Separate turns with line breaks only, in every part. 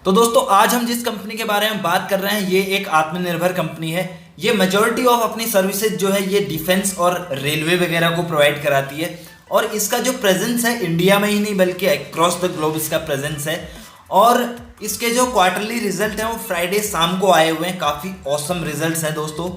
तो दोस्तों आज हम जिस कंपनी के बारे में बात कर रहे हैं ये एक आत्मनिर्भर कंपनी है। ये मेजॉरिटी ऑफ अपनी सर्विसेज जो है ये डिफेंस और रेलवे वगैरह को प्रोवाइड कराती है और इसका जो प्रेजेंस है इंडिया में ही नहीं बल्कि अक्रॉस द ग्लोब इसका प्रेजेंस है। और इसके जो क्वार्टरली रिजल्ट हैं वो फ्राइडे शाम को आए हुए हैं। काफ़ी ऑसम रिजल्ट्स हैं दोस्तों।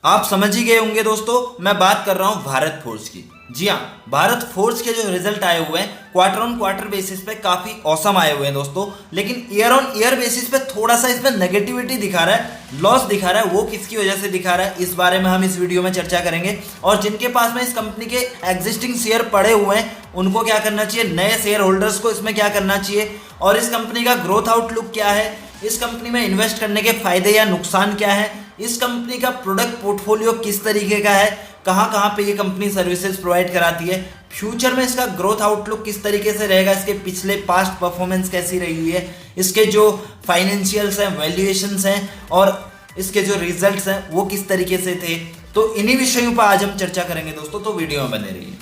आप समझ ही गए होंगे दोस्तों, मैं बात कर रहा हूँ भारत फोर्ज की। जी हाँ, भारत फोर्ज के जो रिजल्ट आए हुए हैं क्वार्टर ऑन क्वार्टर बेसिस पे काफ़ी औसम आए हुए हैं दोस्तों। लेकिन ईयर ऑन ईयर बेसिस पे थोड़ा सा इसमें नेगेटिविटी दिखा रहा है, लॉस दिखा रहा है। वो किसकी वजह से दिखा रहा है इस बारे में हम इस वीडियो में चर्चा करेंगे। और जिनके पास में इस कंपनी के एग्जिस्टिंग शेयर पड़े हुए हैं उनको क्या करना चाहिए, नए शेयर होल्डर्स को इसमें क्या करना चाहिए, और इस कंपनी का ग्रोथ आउटलुक क्या है, इस कंपनी में इन्वेस्ट करने के फायदे या नुकसान क्या है, इस कंपनी का प्रोडक्ट पोर्टफोलियो किस तरीके का है, कहाँ कहाँ पे ये कंपनी सर्विसेज प्रोवाइड कराती है, फ्यूचर में इसका ग्रोथ आउटलुक किस तरीके से रहेगा, इसके पिछले पास्ट परफॉर्मेंस कैसी रही हुई है, इसके जो फाइनेंशियल्स हैं, वैल्यूएशंस हैं और इसके जो रिजल्ट्स हैं वो किस तरीके से थे। तो इन्हीं विषयों पर आज हम चर्चा करेंगे दोस्तों, तो वीडियो में बने रहिए।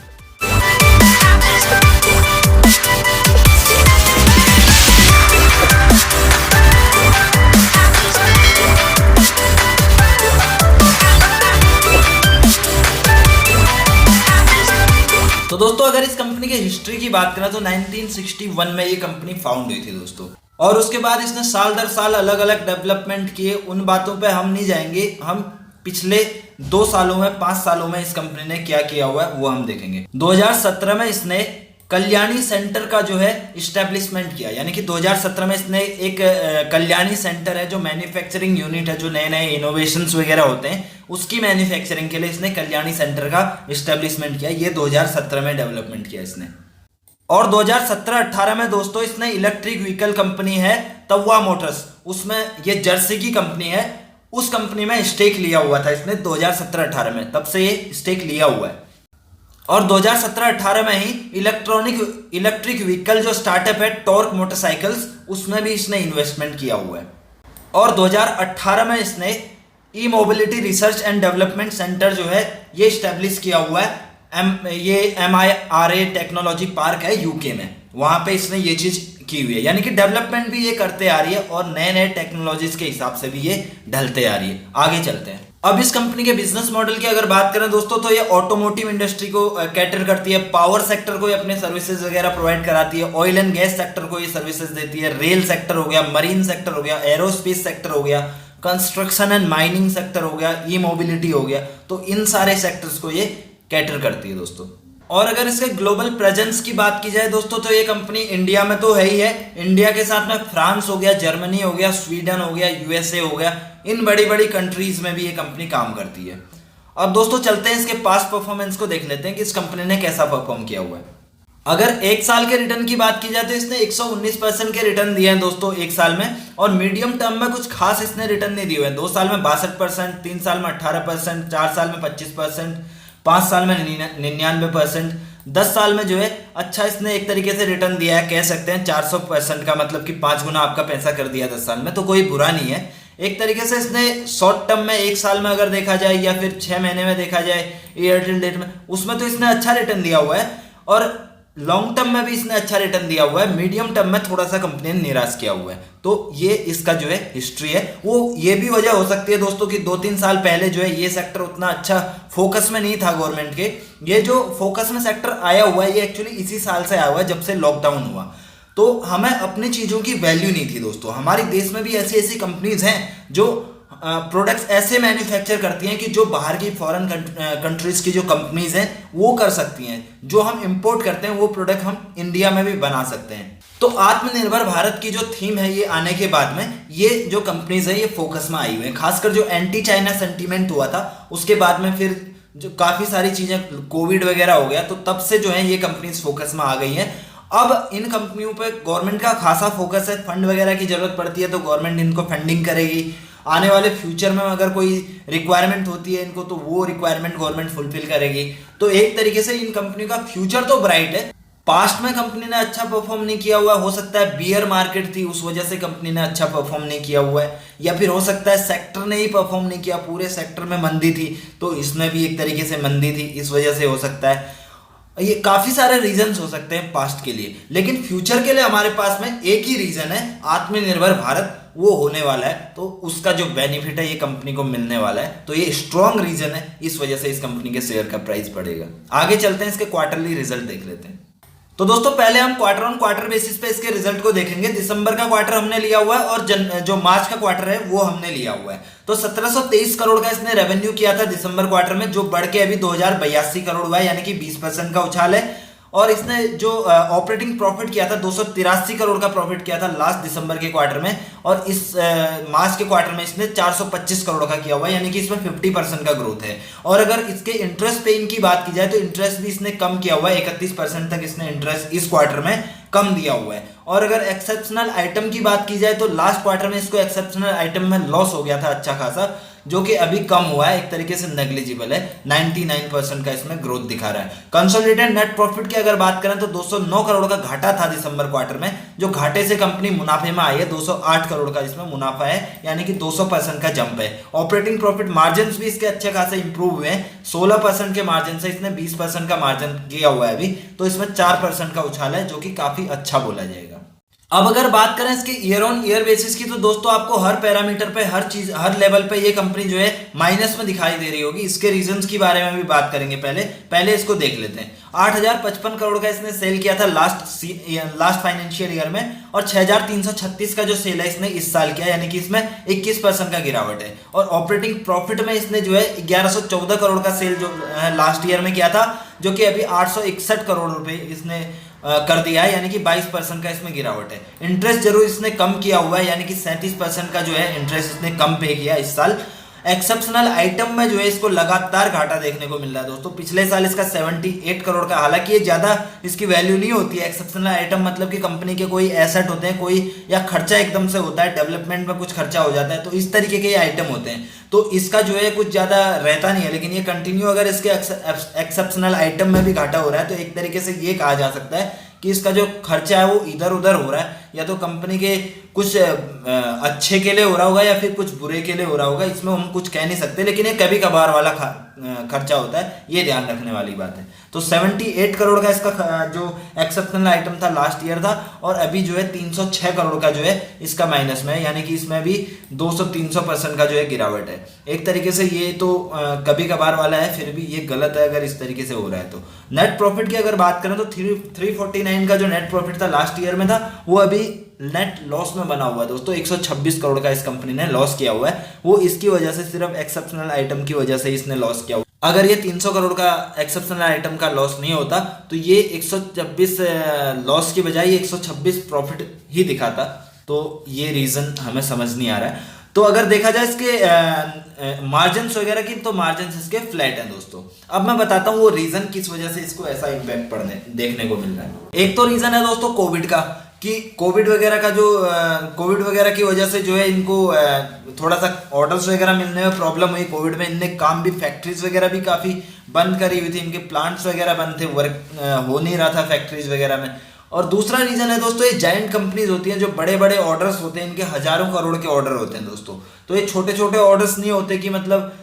तो दोस्तों अगर इस कंपनी की हिस्ट्री की बात करें तो 1961 में ये कंपनी फाउंड हुई थी दोस्तों। और उसके बाद इसने साल दर साल अलग अलग डेवलपमेंट किए। उन बातों पे हम नहीं जाएंगे, हम पिछले 2 सालों में 5 सालों में इस कंपनी ने क्या किया हुआ है वो हम देखेंगे। 2017 में इसने कल्याणी सेंटर का जो है इस्टेब्लिशमेंट किया, यानी कि 2017 में इसने एक कल्याणी सेंटर है जो मैन्युफैक्चरिंग यूनिट है, जो नए नए इनोवेशंस वगैरह होते हैं उसकी मैन्युफैक्चरिंग के लिए इसने कल्याणी सेंटर का इस्टेब्लिशमेंट किया। ये 2017 में डेवलपमेंट किया इसने। और 2017-18 में दोस्तों इसने इलेक्ट्रिक व्हीकल कंपनी है तवा मोटर्स, उसमें ये जर्सी की कंपनी है, उस कंपनी में स्टेक लिया हुआ था इसने 2017-18 में, तब से ये स्टेक लिया हुआ है। और 2017-18 में ही इलेक्ट्रिक व्हीकल जो स्टार्टअप है टॉर्क मोटरसाइकिल्स, उसमें भी इसने इन्वेस्टमेंट किया हुआ है। और 2018 में इसने e mobility research and development centre जो है ये स्टैब्लिश किया हुआ है। ये MIRA टेक्नोलॉजी पार्क है यूके में, वहां पे इसने ये चीज की हुई है। यानी कि डेवलपमेंट भी ये करते आ रही है और नए नए टेक्नोलॉजीज के हिसाब से भी ये ढलते आ रही है। आगे चलते हैं। अब इस कंपनी के बिजनेस मॉडल की अगर बात करें दोस्तों तो ये ऑटोमोटिव इंडस्ट्री को कैटर करती है, पावर सेक्टर को ये अपने सर्विसेज वगैरह प्रोवाइड कराती है, ऑयल एंड गैस सेक्टर को ये सर्विसेज देती है, रेल सेक्टर हो गया, मरीन सेक्टर हो गया, एरोस्पेस सेक्टर हो गया, कंस्ट्रक्शन एंड माइनिंग सेक्टर हो गया, ई मोबिलिटी हो गया। तो इन सारे सेक्टर्स को ये कैटर करती है दोस्तों। और अगर इसके ग्लोबल प्रेजेंस की बात की जाए दोस्तों तो ये कंपनी इंडिया में तो है ही है, इंडिया के साथ में फ्रांस हो गया, जर्मनी हो गया, स्वीडन हो गया, USA हो गया, इन बड़ी बड़ी कंट्रीज में भी ये कंपनी काम करती है। अब दोस्तों चलते हैं इसके पास्ट परफॉर्मेंस को देख लेते हैं कि इस कंपनी ने कैसा परफॉर्म किया हुआ है। अगर 1 साल के रिटर्न की बात की जाए तो इसने 119% के रिटर्न दिए हैं दोस्तों 1 साल में। और मीडियम टर्म में कुछ खास इसने रिटर्न नहीं दिए हुए हैं। 2 साल में 62%, 3 साल में 18%, 4 साल में 25%, 5 साल में 99%, 10 साल में जो है अच्छा इसने एक तरीके से रिटर्न दिया है, कह सकते हैं 400% का, मतलब कि 5 गुना आपका पैसा कर दिया 10 साल में, तो कोई बुरा नहीं है। एक तरीके से इसने शॉर्ट टर्म में 1 साल में अगर देखा जाए या फिर 6 महीने में देखा जाए ईयर टिल डेट में, उसमें तो इसने अच्छा रिटर्न दिया हुआ है। और लॉन्ग टर्म में भी इसने अच्छा रिटर्न दिया हुआ है, मीडियम टर्म में थोड़ा सा कंपनी ने निराश किया हुआ है। तो ये इसका जो है हिस्ट्री है। वो ये भी वजह हो सकती है दोस्तों कि 2-3 साल पहले जो है ये सेक्टर उतना अच्छा फोकस में नहीं था गवर्नमेंट के। ये जो फोकस में सेक्टर आया हुआ है ये एक्चुअली इसी साल से आया हुआ है जब से लॉकडाउन हुआ। तो हमें अपनी चीजों की वैल्यू नहीं थी दोस्तों। हमारे देश में भी ऐसी ऐसी कंपनीज हैं जो प्रोडक्ट्स ऐसे मैन्युफैक्चर करती हैं कि जो बाहर की फॉरेन कंट्रीज की जो कंपनीज हैं वो कर सकती हैं। जो हम इंपोर्ट करते हैं वो प्रोडक्ट हम इंडिया में भी बना सकते हैं। तो आत्मनिर्भर भारत की जो थीम है ये आने के बाद में ये जो कंपनीज है ये फोकस में आई हुई है। खासकर जो एंटी चाइना सेंटीमेंट हुआ था उसके बाद में फिर जो काफी सारी चीजें, कोविड वगैरह हो गया, तो तब से जो है ये कंपनीज फोकस में आ गई हैं। अब इन कंपनियों पे गवर्नमेंट का खासा फोकस है। फंड वगैरह की जरूरत पड़ती है तो गवर्नमेंट इनको फंडिंग करेगी। आने वाले फ्यूचर में अगर कोई रिक्वायरमेंट होती है इनको तो वो रिक्वायरमेंट गवर्नमेंट फुलफिल करेगी। तो एक तरीके से इन कंपनियों का फ्यूचर तो ब्राइट है। पास्ट में कंपनी ने अच्छा परफॉर्म नहीं किया हुआ, हो सकता है बियर मार्केट थी उस वजह से कंपनी ने अच्छा परफॉर्म नहीं किया हुआ है, या फिर हो सकता है सेक्टर ने ही परफॉर्म नहीं किया, पूरे सेक्टर में मंदी थी तो इसमें भी एक तरीके से मंदी थी, इस वजह से हो सकता है। ये काफी सारे रीजंस हो सकते हैं पास्ट के लिए, लेकिन फ्यूचर के लिए हमारे पास में एक ही रीजन है, आत्मनिर्भर भारत वो होने वाला है। तो उसका जो बेनिफिट है ये कंपनी को मिलने वाला है, तो ये स्ट्रॉन्ग रीजन है, इस वजह से इस कंपनी के शेयर का प्राइस बढ़ेगा। आगे चलते हैं, इसके क्वार्टरली रिजल्ट देख लेते हैं। तो दोस्तों पहले हम क्वार्टर ऑन क्वार्टर बेसिस पे इसके रिजल्ट को देखेंगे। दिसंबर का क्वार्टर हमने लिया हुआ है और जो मार्च का क्वार्टर है वो हमने लिया हुआ है। तो 1723 करोड़ का इसने रेवेन्यू किया था दिसंबर क्वार्टर में, जो बढ़ के अभी 2082 करोड़ हुआ है, यानी कि 20% का उछाल है। और इसने जो ऑपरेटिंग प्रॉफिट किया था 283 करोड़ का प्रॉफिट किया था लास्ट दिसंबर के क्वार्टर में, और इस मार्च के क्वार्टर में इसने 425 करोड़ का किया हुआ है, यानी कि इसमें 50% का ग्रोथ है। और अगर इसके इंटरेस्ट पेइंग की बात की जाए तो इंटरेस्ट भी इसने कम किया हुआ है, 31% तक इसने इंटरेस्ट इस क्वार्टर में कम दिया हुआ है। और अगर एक्सेप्शनल आइटम की बात की जाए तो लास्ट क्वार्टर में इसको एक्सेप्शनल आइटम में लॉस हो गया था अच्छा खासा, जो कि अभी कम हुआ है, एक तरीके से नेग्लिजिबल है, 99% का इसमें ग्रोथ दिखा रहा है। कंसोलिडेटेड नेट प्रॉफिट की अगर बात करें तो 209 करोड़ का घाटा था दिसंबर क्वार्टर में, जो घाटे से कंपनी मुनाफे में आई है, 208 करोड़ का इसमें मुनाफा है, यानी कि 200% का जंप है। ऑपरेटिंग प्रॉफिट मार्जिन भी इसके अच्छे खासे इंप्रूव हुए हैं, 16% के मार्जिन से इसने 20% का मार्जिन किया हुआ है अभी, तो इसमें 4% का उछाल है, जो कि काफी अच्छा बोला जाएगा। अब अगर बात करें इसके ईयर ऑन ईयर बेसिस की, तो दोस्तों आपको हर पैरामीटर पे, हर चीज, हर लेवल पे ये कंपनी जो है माइनस में दिखाई दे रही होगी। इसके रीजंस की बारे में भी बात करेंगे, पहले इसको देख लेते हैं। 8055 करोड़ का इसने सेल किया था लास्ट फाइनेंशियल ईयर में, और 6336 का जो सेल है इसने इस साल किया, यानी कि इसमें 21% का गिरावट है। और ऑपरेटिंग प्रॉफिट में इसने जो है 1114 करोड़ का सेल जो लास्ट ईयर में किया था, जो कि अभी 861 करोड़ रुपए इसने कर दिया है, यानी कि 22% का इसमें गिरावट है। इंटरेस्ट जरूर इसने कम किया हुआ है, यानी कि 37% का जो है इंटरेस्ट इसने कम पे किया इस साल। एक्सेप्शनल आइटम में जो है इसको लगातार घाटा देखने को मिल रहा है दोस्तों। पिछले साल इसका 78 करोड़ का, हालांकि ये ज्यादा इसकी वैल्यू नहीं होती है। एक्सेप्शनल आइटम मतलब कि कंपनी के कोई एसेट होते हैं, कोई या खर्चा एकदम से होता है, डेवलपमेंट में कुछ खर्चा हो जाता है, तो इस तरीके के आइटम होते हैं, तो इसका जो है कुछ ज्यादा रहता नहीं है। लेकिन ये कंटिन्यू अगर इसके एक्सेप्शनल आइटम में भी घाटा हो रहा है, तो एक तरीके से ये कहा जा सकता है कि इसका जो खर्चा है वो इधर उधर हो रहा है, या तो कंपनी के कुछ अच्छे के लिए हो रहा होगा या फिर कुछ बुरे के लिए हो रहा होगा, इसमें हम कुछ कह नहीं सकते, लेकिन ये कभी कभार वाला खर्चा होता है, ये ध्यान रखने वाली बात है। तो 78 करोड़ का इसका जो एक्सेप्शनल आइटम था लास्ट ईयर था, और अभी जो है 306 करोड़ का जो है इसका माइनस में है, यानी कि इसमें भी 200-300% का जो है गिरावट है। एक तरीके से ये तो कभी कभार वाला है, फिर भी ये गलत है अगर इस तरीके से हो रहा है तो। नेट प्रॉफिट की अगर बात करें तो 349 का जो नेट प्रॉफिट था लास्ट ईयर में था, वो अभी नेट लॉस में बना हुआ है दोस्तों। 126 करोड़ का इस कंपनी ने लॉस किया हुआ है, वो इसकी वजह से, सिर्फ एक्सेप्शनल आइटम की वजह से इसने लॉस किया हुआ। अगर ये 300 करोड़ का एक्सेप्शनल आइटम का लॉस नहीं होता तो ये 126 लॉस की बजाय ये 126 प्रॉफिट ही दिखाता, तो ये रीजन हमें समझ नहीं आ रहा है। तो अगर देखा जाए इसके मार्जिन वगैरह की, तो मार्जिन इसके फ्लैट हैं दोस्तों। अब मैं बताता हूँ वो रीजन किस वजह से इसको ऐसा इंपैक्ट पड़ने देखने को मिल रहा है। एक तो रीजन है दोस्तों कोविड का, कि कोविड वगैरह की वजह से जो है इनको थोड़ा सा ऑर्डर्स वगैरह मिलने में प्रॉब्लम हुई। कोविड में इनने काम भी, फैक्ट्रीज वगैरह भी काफी बंद करी हुई थी, इनके प्लांट्स वगैरह बंद थे, वर्क हो नहीं रहा था फैक्ट्रीज वगैरह में। और दूसरा रीजन है दोस्तों, ये जायंट कंपनीज होती हैं, जो बड़े बड़े ऑर्डर्स होते हैं, इनके हजारों करोड़ के ऑर्डर होते हैं दोस्तों। तो ये छोटे छोटे ऑर्डर्स नहीं होते कि मतलब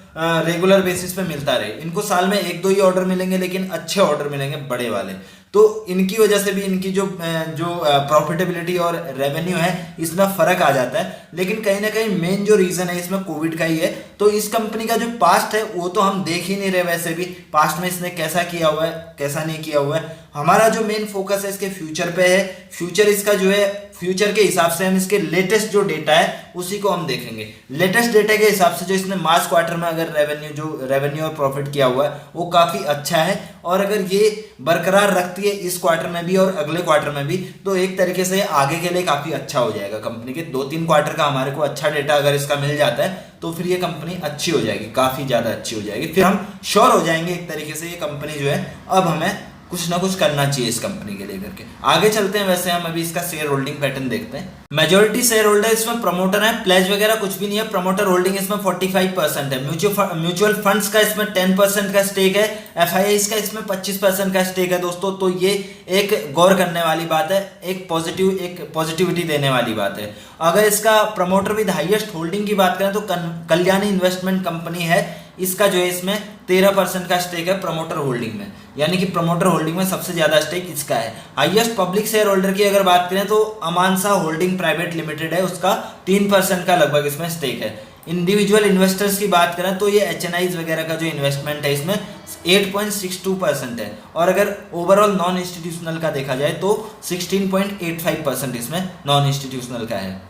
रेगुलर बेसिस पे मिलता रहे, इनको साल में 1-2 ही ऑर्डर मिलेंगे, लेकिन अच्छे ऑर्डर मिलेंगे बड़े वाले। तो इनकी वजह से भी इनकी जो प्रॉफिटेबिलिटी और रेवेन्यू है इसमें फर्क आ जाता है। लेकिन कहीं ना कहीं मेन जो रीजन है इसमें कोविड का ही है। तो इस कंपनी का जो पास्ट है वो तो हम देख ही नहीं रहे, वैसे भी पास्ट में इसने कैसा किया हुआ है, कैसा नहीं किया हुआ है। हमारा जो मेन फोकस है इसके फ्यूचर पे है। फ्यूचर इसका जो है, फ्यूचर के हिसाब से हम इसके लेटेस्ट जो डेटा है उसी को हम देखेंगे। लेटेस्ट डेटा के हिसाब से जो इसने मार्च क्वार्टर में अगर रेवेन्यू और प्रॉफिट किया हुआ है वो काफी अच्छा है, और अगर ये बरकरार रखती है इस क्वार्टर में भी और अगले क्वार्टर में भी, तो एक तरीके से आगे के लिए काफी अच्छा हो जाएगा। कंपनी के 2-3 क्वार्टर का हमारे को अच्छा डेटा अगर इसका मिल जाता है तो फिर ये कंपनी अच्छी हो जाएगी, काफी ज्यादा अच्छी हो जाएगी। फिर हम श्योर हो जाएंगे एक तरीके से ये कंपनी जो है अब हमें कुछ ना कुछ करना चाहिए इस कंपनी के लिए करके। आगे चलते हैं, वैसे हम अभी इसका शेयर होल्डिंग पैटर्न देखते हैं। मेजॉरिटी शेयर होल्डर इसमें प्रमोटर है, प्लेज वगैरह कुछ भी नहीं है। प्रमोटर होल्डिंग इसमें 45% है। म्यूचुअल फंड्स का इसमें 10% का स्टेक है। एफआईआईज का इसमें 25% का स्टेक है दोस्तों। तो ये एक गौर करने वाली बात है, एक पॉजिटिविटी देने वाली बात है। अगर इसका प्रमोटर विद हाईएस्ट होल्डिंग की बात करें तो कल्याणी इन्वेस्टमेंट कंपनी है, इसका जो है इसमें 13% का स्टेक है प्रमोटर होल्डिंग में। यानी कि प्रमोटर होल्डिंग में सबसे ज्यादा स्टेक इसका है। हाईएस्ट पब्लिक शेयर होल्डर की अगर बात करें तो अमानसा होल्डिंग प्राइवेट लिमिटेड है, उसका 3% का लगभग इसमें स्टेक है। इंडिविजुअल इन्वेस्टर्स की बात करें तो ये एचएनआईज वगैरह का जो इन्वेस्टमेंट है इसमें 8.62% है, और अगर ओवरऑल नॉन इंस्टीट्यूशनल का देखा जाए तो 16.85% इसमें नॉन इंस्टीट्यूशनल का है।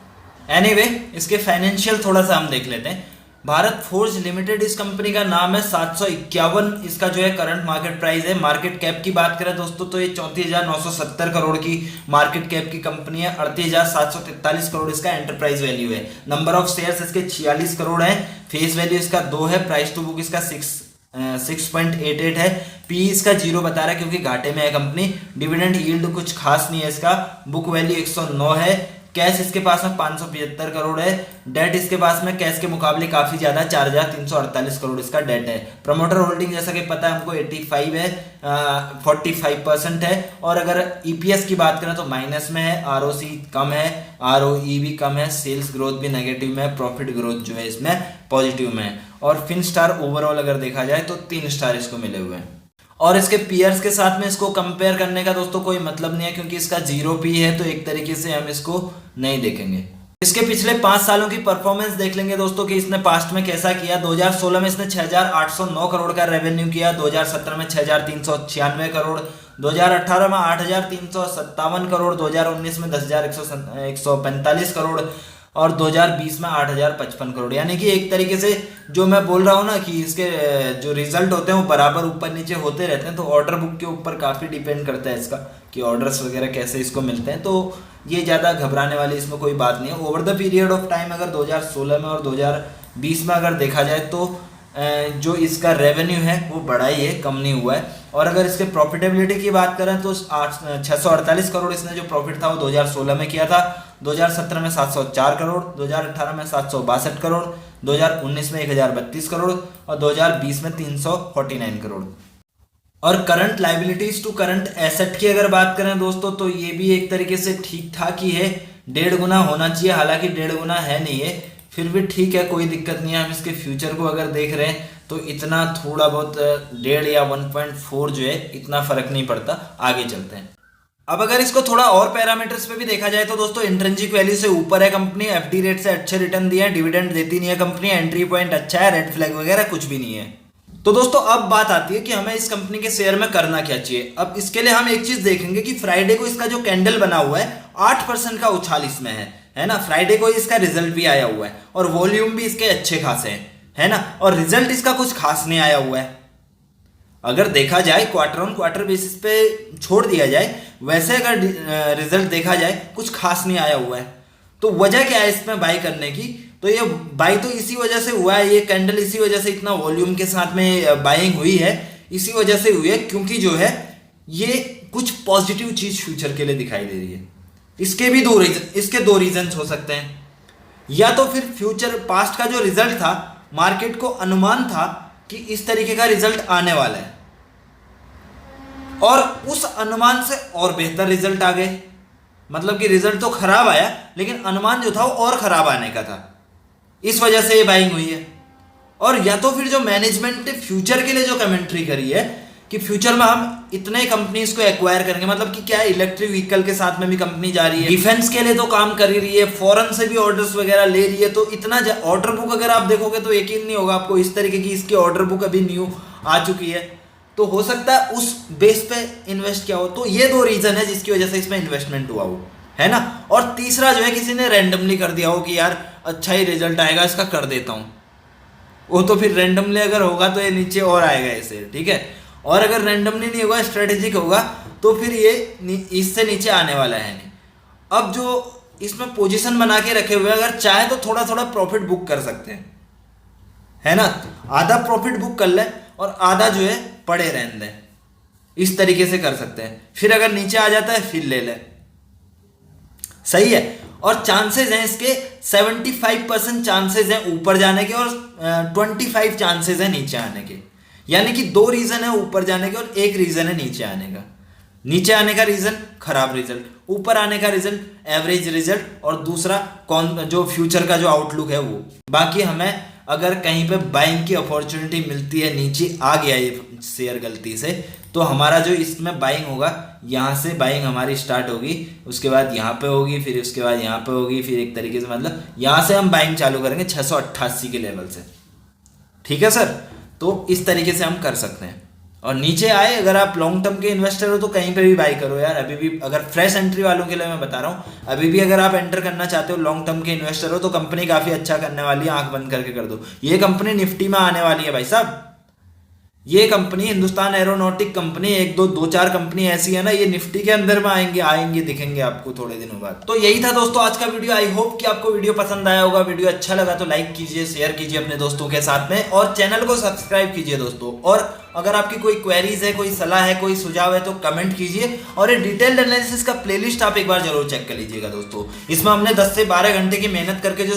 एनीवे, इसके फाइनेंशियल थोड़ा सा हम देख लेते हैं। भारत फोर्ज लिमिटेड इस कंपनी का नाम है, 751 इसका जो है करंट मार्केट प्राइस है। मार्केट कैप की बात करें दोस्तों तो ये 34,970 करोड़ की मार्केट कैप की कंपनी है। 38,743 करोड़ इसका एंटरप्राइज वैल्यू है। नंबर ऑफ शेयर्स इसके 46 करोड़ है। फेस वैल्यू इसका 2 है। प्राइस टू बुक इसका 6.88 है। पी इसका 0 बता रहा है क्योंकि घाटे में है कंपनी। डिविडेंड यील्ड कुछ खास नहीं है इसका। बुक वैल्यू 109 है। कैश इसके पास में 575 करोड़ है। डेट इसके पास में कैश के मुकाबले काफी ज्यादा 4,348 करोड़ इसका डेट है। प्रमोटर होल्डिंग जैसा कि पता है हमको 85 है, 45% है। और अगर ईपीएस की बात करें तो माइनस में है, आरओसी कम है, आरओई भी कम है, सेल्स ग्रोथ भी नेगेटिव में है, प्रॉफिट ग्रोथ जो है इसमें पॉजिटिव में है। और फिन स्टार ओवरऑल अगर देखा जाए तो 3 स्टार इसको मिले हुए हैं। और इसके पीयर्स के साथ में इसको कंपेयर करने का दोस्तों कोई मतलब नहीं है क्योंकि इसका 0 पी है, तो एक तरीके से हम इसको नहीं देखेंगे। इसके पिछले 5 सालों की परफॉर्मेंस देख लेंगे दोस्तों कि इसने पास्ट में कैसा किया। 2016 में इसने 6,809 करोड़ का रेवेन्यू किया, 2017 में 6,396 करोड़, 2018 में 8,357 करोड़, 2019 में 10,145 करोड़ और 2020 में 8,055 करोड़। यानी कि एक तरीके से जो मैं बोल रहा हूँ ना कि इसके जो रिजल्ट होते हैं वो बराबर ऊपर नीचे होते रहते हैं। तो ऑर्डर बुक के ऊपर काफ़ी डिपेंड करता है इसका कि ऑर्डर्स वगैरह कैसे इसको मिलते हैं। तो ये ज़्यादा घबराने वाली इसमें कोई बात नहीं है। Over the period of time अगर 2016 में और 2020 में अगर देखा जाए तो जो इसका रेवेन्यू है वो बढ़ा ही है, कम नहीं हुआ है। और अगर इसके प्रॉफिटेबिलिटी की बात करें तो 648 करोड़ इसने जो प्रॉफिट था वो 2016 में किया था, 2017 में 704 करोड़, 2018 में 762 करोड़, 2019 में 1032 करोड़ और 2020 में 349 करोड़। और current liabilities to current asset की अगर बात करें दोस्तों तो ये भी एक तरीके से ठीक ठाक ही है, 1.5 गुना होना चाहिए, हालांकि 1.5 गुना है नहीं है, फिर भी ठीक है, कोई दिक्कत नहीं है। हम इसके फ्यूचर को अगर देख रहे हैं तो इतना थोड़ा बहुत 1.5 या 1.4 जो है इतना फर्क नहीं पड़ता। आगे चलते हैं। अब अगर इसको थोड़ा और पैरामीटर्स पे भी देखा जाए तो दोस्तों इंट्रिंसिक वैल्यू से ऊपर है कंपनी, एफडी रेट से अच्छे रिटर्न दिए हैं, डिविडेंड देती नहीं है कंपनी, एंट्री पॉइंट अच्छा है, रेड फ्लैग वगैरह कुछ भी नहीं है। तो दोस्तों अब बात आती है कि हमें इस कंपनी के शेयर में करना क्या चाहिए। अब इसके लिए हम एक चीज देखेंगे कि फ्राइडे को इसका जो कैंडल बना हुआ है 8% का उछाल इसमें है ना। फ्राइडे को इसका रिजल्ट भी आया हुआ है और वॉल्यूम भी इसके अच्छे खासे हैं, है ना। और रिजल्ट इसका कुछ खास नहीं आया हुआ है। अगर देखा जाए क्वार्टर ऑन क्वार्टर बेसिस पे छोड़ दिया जाए, वैसे अगर रिजल्ट देखा जाए कुछ खास नहीं आया हुआ है। तो वजह क्या है इसमें बाई करने की? तो ये बाई तो इसी वजह से हुआ है, ये कैंडल इसी वजह से इतना वॉल्यूम के साथ में बाइंग हुई है, इसी वजह से हुई है क्योंकि जो है ये कुछ पॉजिटिव चीज फ्यूचर के लिए दिखाई दे रही है। इसके दो रीजन हो सकते हैं। या तो फिर फ्यूचर पास्ट का जो रिजल्ट था, मार्केट को अनुमान था कि इस तरीके का रिजल्ट आने वाला है और उस अनुमान से और बेहतर रिजल्ट आ गए। मतलब कि रिजल्ट तो खराब आया लेकिन अनुमान जो था वो और खराब आने का था, इस वजह से ये बाइंग हुई है। और या तो फिर जो मैनेजमेंट ने फ्यूचर के लिए जो कमेंट्री करी है कि फ्यूचर में हम इतने कंपनीज को एक्वायर करेंगे, मतलब कि क्या है, इलेक्ट्रिक व्हीकल के साथ में भी कंपनी जा रही है, डिफेंस के लिए तो काम कर ही रही है, फॉरेन से भी ऑर्डर्स वगैरह ले रही है। तो इतना ऑर्डर बुक अगर आप देखोगे तो यकीन नहीं होगा आपको इस तरीके की इसकी ऑर्डर बुक अभी न्यू आ चुकी है। तो हो सकता है उस बेस पे इन्वेस्ट किया हो। तो ये 2 रीजन है जिसकी वजह से इसमें इन्वेस्टमेंट हुआ हो, है ना। और तीसरा जो है किसी ने रैंडमली कर दिया हो कि यार अच्छा ही रिजल्ट आएगा इसका, कर देता हूं। वो तो फिर रैंडमली अगर होगा तो ये नीचे और आएगा ऐसे, ठीक है। और अगर रैंडमली नहीं होगा, स्ट्रेटेजिक होगा, तो फिर ये इससे नीचे आने वाला है नहीं। अब जो इसमें पोजीशन बना के रखे हुए, अगर चाहे तो थोड़ा थोड़ा प्रॉफिट बुक कर सकते हैं, है ना। आधा प्रॉफिट बुक कर ले और आधा जो है पड़े रहने दें, इस तरीके से कर सकते हैं। फिर अगर नीचे आ जाता है फिर ले ले, सही है। और चांसेस हैं इसके 75% चांसेस हैं ऊपर जाने के और 25 चांसेस हैं नीचे आने के। यानी कि 2 रीजन है ऊपर जाने के और 1 रीजन है नीचे आने का। नीचे आने का रीजन खराब रिजल्ट, ऊपर आने का रिजल्ट एवरेज रिजल्ट, और दूसरा जो फ्यूचर का जो आउटलुक है वो। बाकी हमें अगर कहीं पे बाइंग की अपॉर्चुनिटी मिलती है, नीचे आ गया ये शेयर गलती से, तो हमारा जो इसमें बाइंग होगा, यहाँ से बाइंग हमारी स्टार्ट होगी, उसके बाद यहाँ पे होगी, फिर उसके बाद यहाँ पे होगी, फिर एक तरीके से मतलब यहाँ से हम बाइंग चालू करेंगे 688 के लेवल से। ठीक है सर, तो इस तरीके से हम कर सकते हैं। और नीचे आए, अगर आप लॉन्ग टर्म के इन्वेस्टर हो तो कहीं पे भी बाई करो यार। अभी भी अगर फ्रेश एंट्री वालों के लिए मैं बता रहा हूँ, अभी भी अगर आप एंटर करना चाहते हो, लॉन्ग टर्म के इन्वेस्टर हो, तो कंपनी काफी अच्छा करने वाली है, आंख बंद करके कर दो। ये कंपनी निफ्टी में आने वाली है भाई साहब। ये कंपनी हिंदुस्तान एरोनॉटिक कंपनी, दो चार कंपनी ऐसी है ना, ये निफ्टी के अंदर में आएंगे दिखेंगे आपको थोड़े दिनों बाद। तो यही था दोस्तों आज का वीडियो। आई होप कि आपको वीडियो पसंद आया होगा। वीडियो अच्छा लगा तो लाइक कीजिए, शेयर कीजिए अपने दोस्तों के साथ में, और चैनल को सब्सक्राइब कीजिए दोस्तों। और अगर आपकी कोई क्वेरीज है, कोई सलाह है, कोई सुझाव है तो कमेंट कीजिए। और ये डिटेल्ड एनालिसिस का प्लेलिस्ट आप एक बार जरूर चेक कर लीजिएगा दोस्तों। इसमें हमने 10 से 12 घंटे की मेहनत करके जो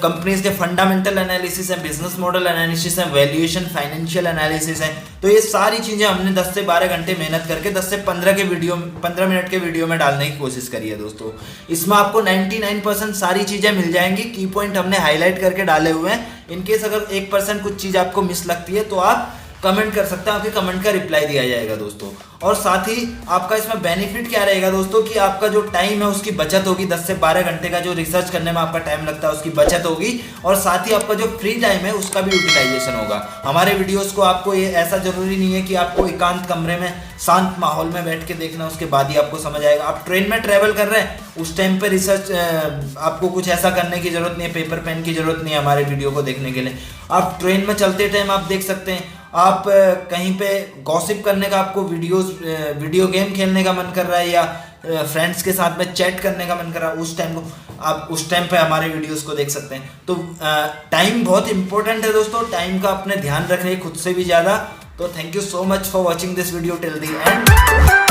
कंपनीज के फंडामेंटल एनालिसिस है, बिजनेस मॉडल एनालिसिस है, वैल्यूएशन, फाइनेंशियल एनालिसिस है, तो ये सारी चीजें हमने 10 से 12 घंटे मेहनत करके 10 से 15 मिनट के वीडियो में डालने की कोशिश करी है दोस्तों। इसमें आपको 99% सारी चीजें मिल जाएंगी। की पॉइंट हमने हाईलाइट करके डाले हुए हैं। इनकेस अगर 1% कुछ चीज आपको मिस लगती है तो आप कमेंट कर सकते हैं, आपके कमेंट का रिप्लाई दिया जाएगा दोस्तों। और साथ ही आपका इसमें बेनिफिट क्या रहेगा दोस्तों, कि आपका जो टाइम है उसकी बचत होगी। 10 से 12 घंटे का जो रिसर्च करने में आपका टाइम लगता है उसकी बचत होगी, और साथ ही आपका जो फ्री टाइम है उसका भी यूटिलाइजेशन होगा। हमारे वीडियोस को आपको ये ऐसा जरूरी नहीं है कि आपको एकांत कमरे में शांत माहौल में बैठ के देखना, उसके बाद ही आपको समझ आएगा। आप ट्रेन में ट्रेवल कर रहे हैं, उस टाइम पे रिसर्च आपको कुछ ऐसा करने की जरूरत नहीं है, पेपर पेन की जरूरत नहीं है हमारे वीडियो को देखने के लिए। आप ट्रेन में चलते टाइम आप देख सकते हैं। आप कहीं पे गॉसिप करने का, आपको वीडियो गेम खेलने का मन कर रहा है, या फ्रेंड्स के साथ में चैट करने का मन कर रहा है, उस टाइम को आप उस टाइम पे हमारे वीडियोस को देख सकते हैं। तो टाइम बहुत इंपॉर्टेंट है दोस्तों। टाइम का अपने ध्यान रखें खुद से भी ज़्यादा। तो thank you so much for watching this video till the end.